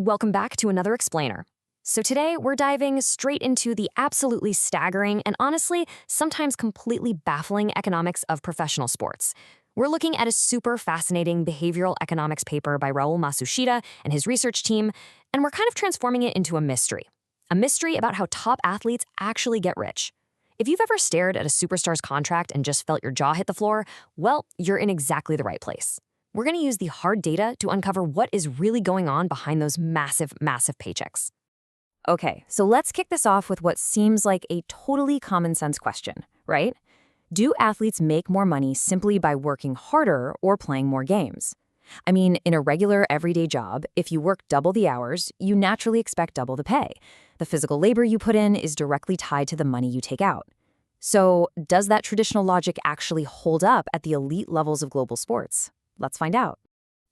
Welcome back to another explainer. So today we're diving straight into the absolutely staggering and honestly, sometimes completely baffling economics of professional sports. We're looking at a super fascinating behavioral economics paper by Raul Masushita and his research team, and we're kind of transforming it into a mystery. A mystery about how top athletes actually get rich. If you've ever stared at a superstar's contract and just felt your jaw hit the floor, well, you're in exactly the right place. We're going to use the hard data to uncover what is really going on behind those massive, massive paychecks. Okay, so let's kick this off with what seems like a totally common sense question, right? Do athletes make more money simply by working harder or playing more games? I mean, in a regular everyday job, if you work double the hours, you naturally expect double the pay. The physical labor you put in is directly tied to the money you take out. So, does that traditional logic actually hold up at the elite levels of global sports? Let's find out.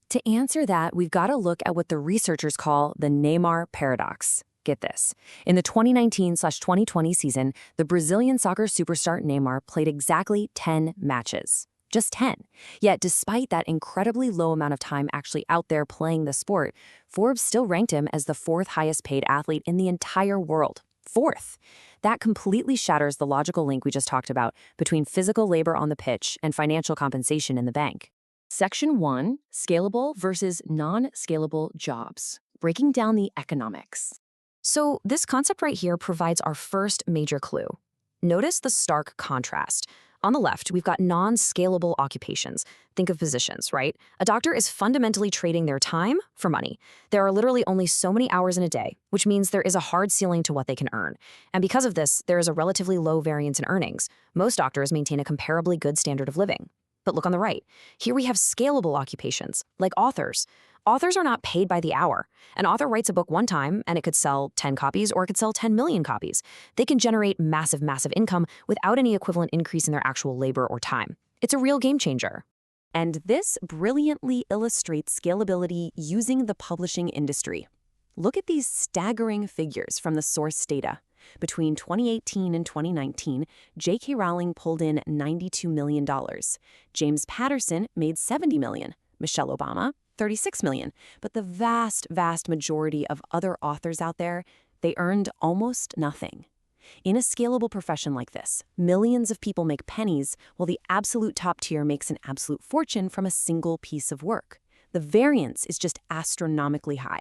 To answer that, we've got to look at what the researchers call the Neymar paradox. Get this. In the 2019/2020 season, the Brazilian soccer superstar Neymar played exactly 10 matches. Just 10. Yet despite that incredibly low amount of time actually out there playing the sport, Forbes still ranked him as the fourth highest paid athlete in the entire world. Fourth. That completely shatters the logical link we just talked about between physical labor on the pitch and financial compensation in the bank. Section 1, Scalable versus Non-Scalable Jobs, breaking down the economics. So this concept right here provides our first major clue. Notice the stark contrast. On the left, we've got non-scalable occupations. Think of positions, right? A doctor is fundamentally trading their time for money. There are literally only so many hours in a day, which means there is a hard ceiling to what they can earn. And because of this, there is a relatively low variance in earnings. Most doctors maintain a comparably good standard of living. But look on the right. Here we have scalable occupations, like authors. Authors are not paid by the hour. An author writes a book one time, and it could sell 10 copies or it could sell 10 million copies. They can generate massive, massive income without any equivalent increase in their actual labor or time. It's a real game changer. And this brilliantly illustrates scalability using the publishing industry. Look at these staggering figures from the source data. Between 2018 and 2019, J.K. Rowling pulled in $92 million. James Patterson made $70 million. Michelle Obama, $36 million. But the vast, vast majority of other authors out there, they earned almost nothing. In a scalable profession like this, millions of people make pennies, while the absolute top tier makes an absolute fortune from a single piece of work. The variance is just astronomically high.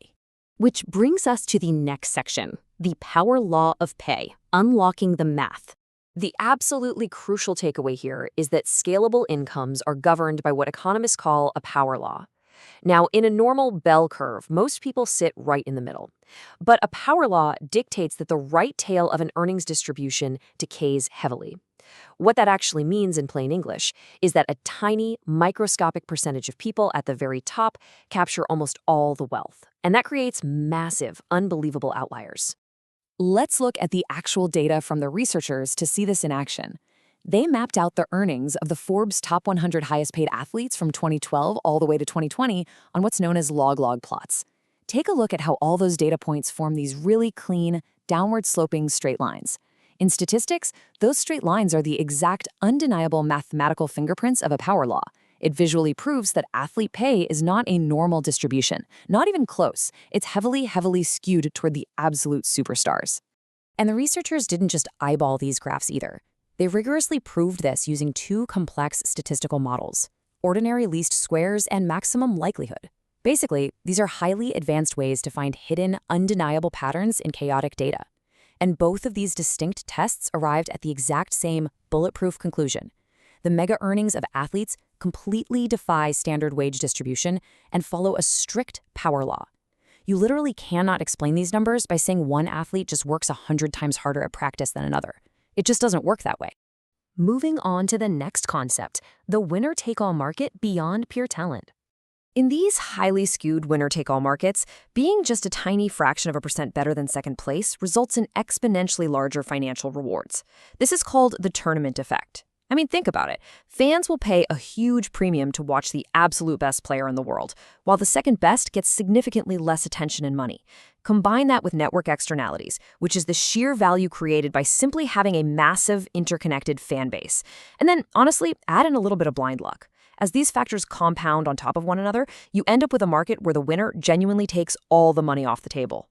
Which brings us to the next section, the power law of pay, unlocking the math. The absolutely crucial takeaway here is that scalable incomes are governed by what economists call a power law. Now, in a normal bell curve, most people sit right in the middle. But a power law dictates that the right tail of an earnings distribution decays heavily. What that actually means in plain English is that a tiny, microscopic percentage of people at the very top capture almost all the wealth. And that creates massive, unbelievable outliers. Let's look at the actual data from the researchers to see this in action. They mapped out the earnings of the Forbes top 100 highest paid athletes from 2012 all the way to 2020 on what's known as log-log plots. Take a look at how all those data points form these really clean, downward-sloping straight lines. In statistics, those straight lines are the exact, undeniable mathematical fingerprints of a power law. It visually proves that athlete pay is not a normal distribution, not even close. It's heavily, heavily skewed toward the absolute superstars. And the researchers didn't just eyeball these graphs either. They rigorously proved this using two complex statistical models, ordinary least squares and maximum likelihood. Basically, these are highly advanced ways to find hidden, undeniable patterns in chaotic data. And both of these distinct tests arrived at the exact same bulletproof conclusion. The mega earnings of athletes completely defy standard wage distribution and follow a strict power law. You literally cannot explain these numbers by saying one athlete just works 100 times harder at practice than another. It just doesn't work that way. Moving on to the next concept, the winner-take-all market beyond pure talent. In these highly skewed winner-take-all markets, being just a tiny fraction of a percent better than second place results in exponentially larger financial rewards. This is called the tournament effect. I mean, think about it. Fans will pay a huge premium to watch the absolute best player in the world, while the second best gets significantly less attention and money. Combine that with network externalities, which is the sheer value created by simply having a massive interconnected fan base. And then, honestly, add in a little bit of blind luck. As these factors compound on top of one another, you end up with a market where the winner genuinely takes all the money off the table.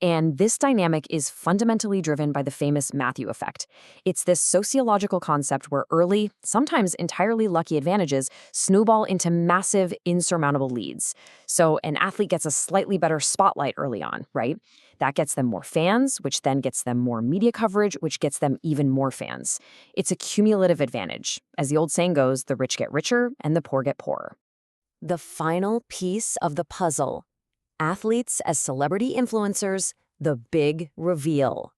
And this dynamic is fundamentally driven by the famous Matthew effect. It's this sociological concept where early, sometimes entirely lucky advantages snowball into massive, insurmountable leads. So an athlete gets a slightly better spotlight early on, right? That gets them more fans, which then gets them more media coverage, which gets them even more fans. It's a cumulative advantage. As the old saying goes, the rich get richer and the poor get poorer. The final piece of the puzzle: athletes as celebrity influencers, the big reveal.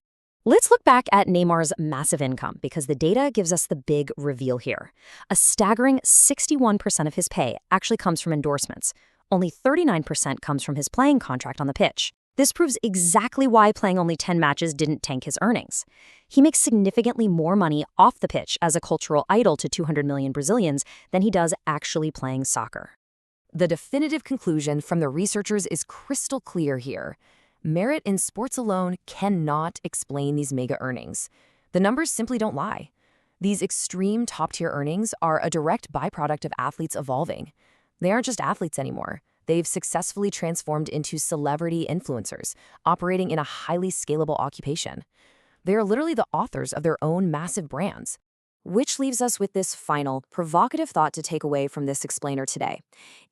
Let's look back at Neymar's massive income because the data gives us the big reveal here. A staggering 61% of his pay actually comes from endorsements. Only 39% comes from his playing contract on the pitch. This proves exactly why playing only 10 matches didn't tank his earnings. He makes significantly more money off the pitch as a cultural idol to 200 million Brazilians than he does actually playing soccer. The definitive conclusion from the researchers is crystal clear here. Merit in sports alone cannot explain these mega earnings. The numbers simply don't lie. These extreme top-tier earnings are a direct byproduct of athletes evolving. They aren't just athletes anymore. They've successfully transformed into celebrity influencers, operating in a highly scalable occupation. They are literally the authors of their own massive brands. Which leaves us with this final, provocative thought to take away from this explainer today.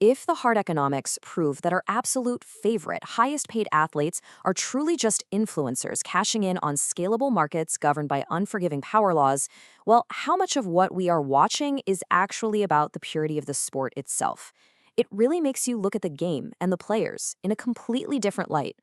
If the hard economics prove that our absolute favorite, highest-paid athletes are truly just influencers cashing in on scalable markets governed by unforgiving power laws, well, how much of what we are watching is actually about the purity of the sport itself? It really makes you look at the game and the players in a completely different light.